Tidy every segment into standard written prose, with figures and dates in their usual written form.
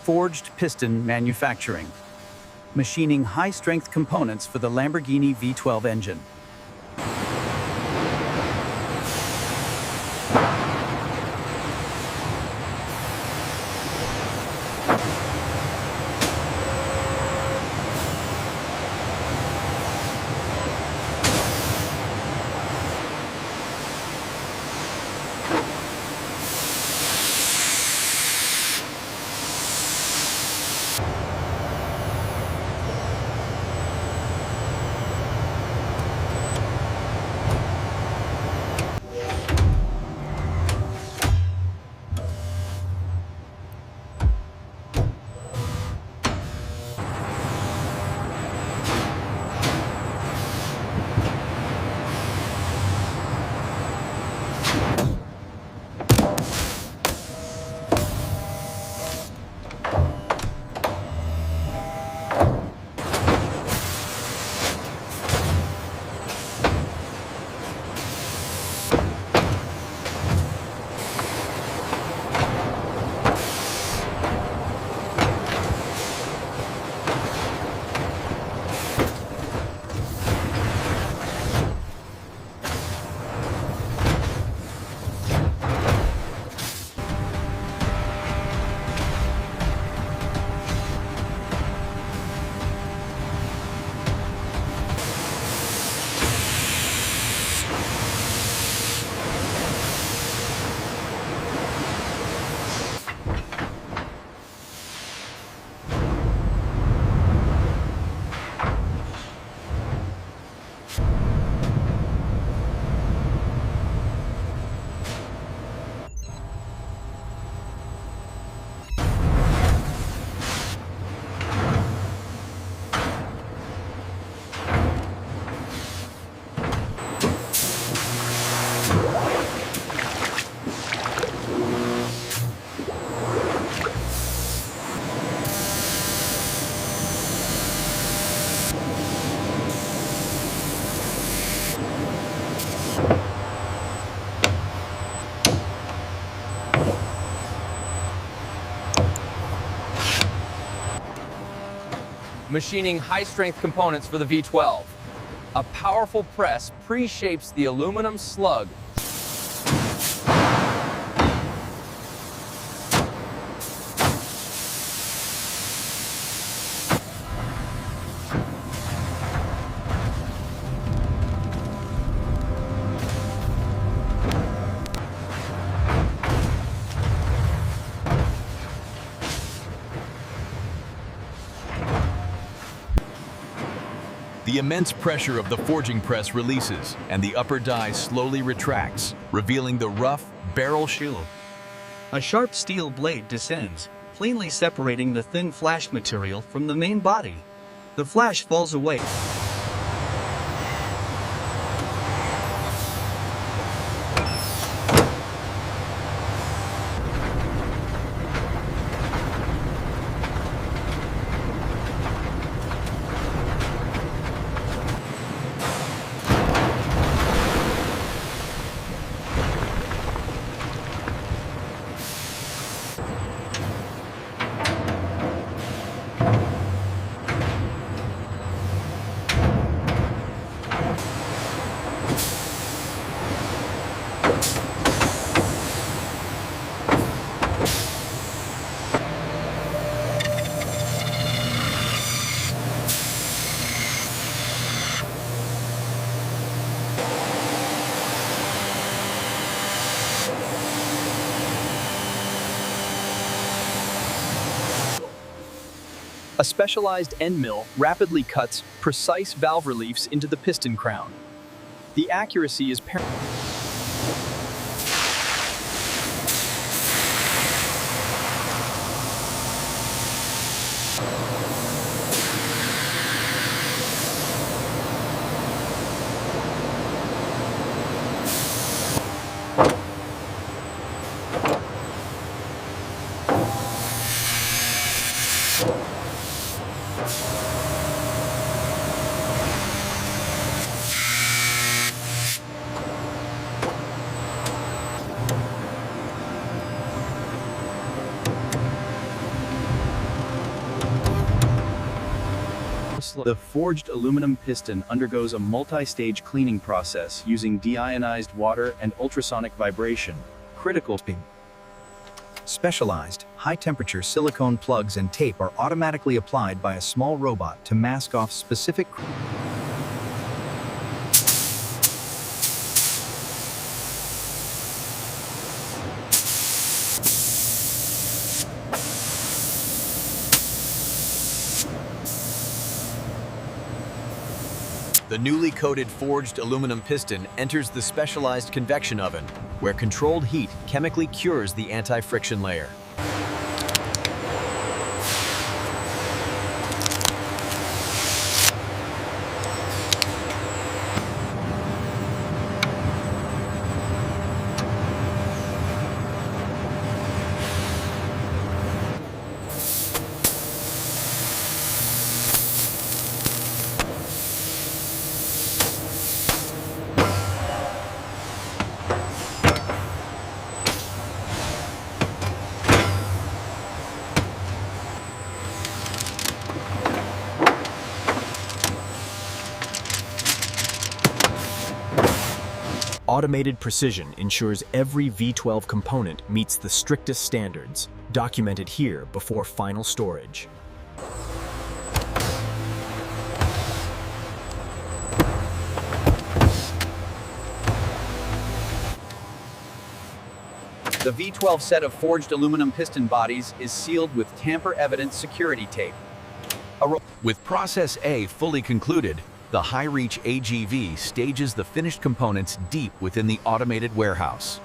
forged piston manufacturing, machining high-strength components for the Lamborghini V12 engine. Machining high-strength components for the V12. A powerful press pre-shapes the aluminum slug. The immense pressure of the forging press releases, and the upper die slowly retracts, revealing the rough barrel shield. A sharp steel blade descends, cleanly separating the thin flash material from the main body. The flash falls away. A specialized end mill rapidly cuts precise valve reliefs into the piston crown. The accuracy is paramount. The forged aluminum piston undergoes a multi-stage cleaning process using deionized water and ultrasonic vibration. Critical. Specialized, high-temperature silicone plugs and tape are automatically applied by a small robot to mask off specific. The newly coated forged aluminum piston enters the specialized convection oven, where controlled heat chemically cures the anti-friction layer. Automated precision ensures every V12 component meets the strictest standards, documented here before final storage. The V12 set of forged aluminum piston bodies is sealed with tamper-evident security tape. With Process A fully concluded, the high-reach AGV stages the finished components deep within the automated warehouse.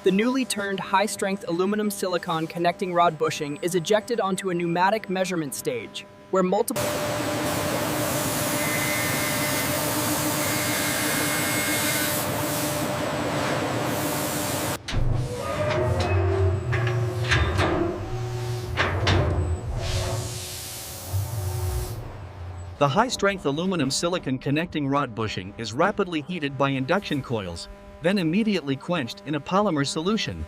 The newly turned high-strength aluminum silicon connecting rod bushing is ejected onto a pneumatic measurement stage, where multiple The high-strength aluminum silicon connecting rod bushing is rapidly heated by induction coils, then immediately quenched in a polymer solution.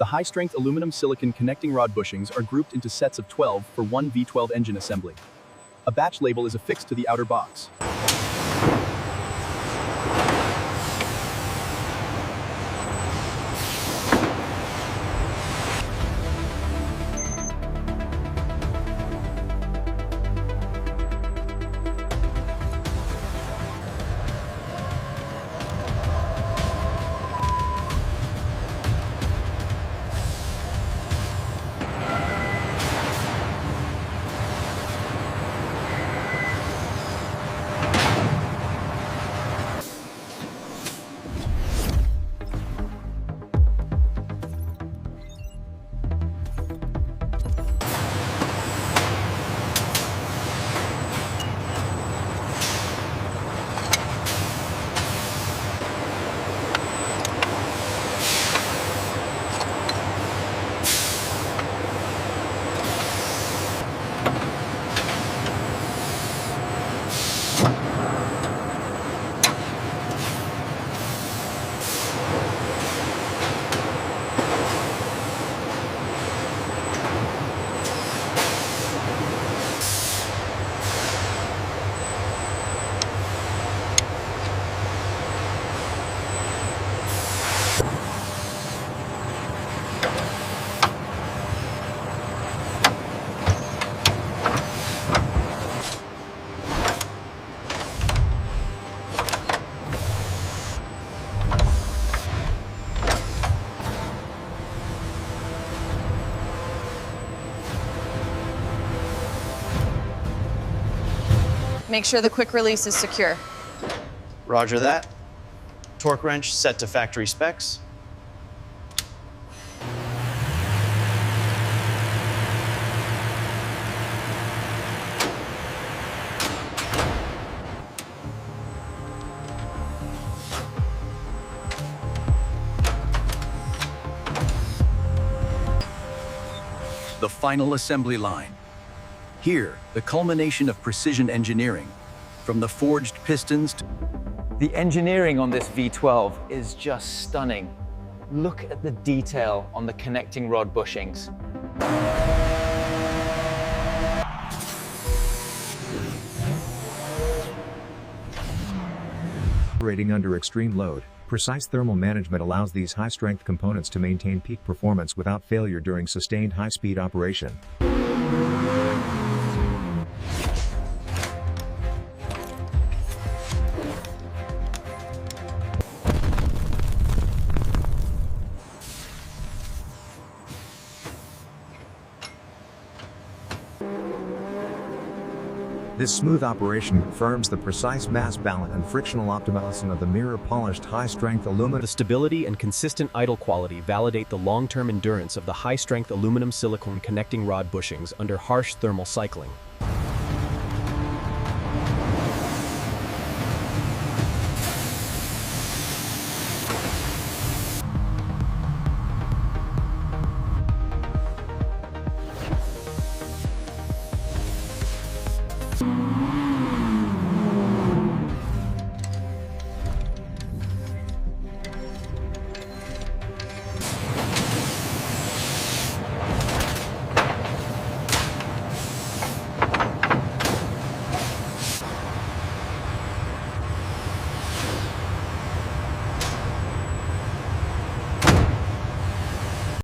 The high-strength aluminum silicon connecting rod bushings are grouped into sets of 12 for one V12 engine assembly. A batch label is affixed to the outer box. Make sure the quick release is secure. Roger that. Torque wrench set to factory specs. The final assembly line. Here, the culmination of precision engineering, from the forged pistons to The engineering on this V12 is just stunning. Look at the detail on the connecting rod bushings. Operating under extreme load, precise thermal management allows these high-strength components to maintain peak performance without failure during sustained high-speed operation. This smooth operation confirms the precise mass balance and frictional optimization of the mirror-polished high-strength aluminum. The stability and consistent idle quality validate the long-term endurance of the high-strength aluminum silicone connecting rod bushings under harsh thermal cycling.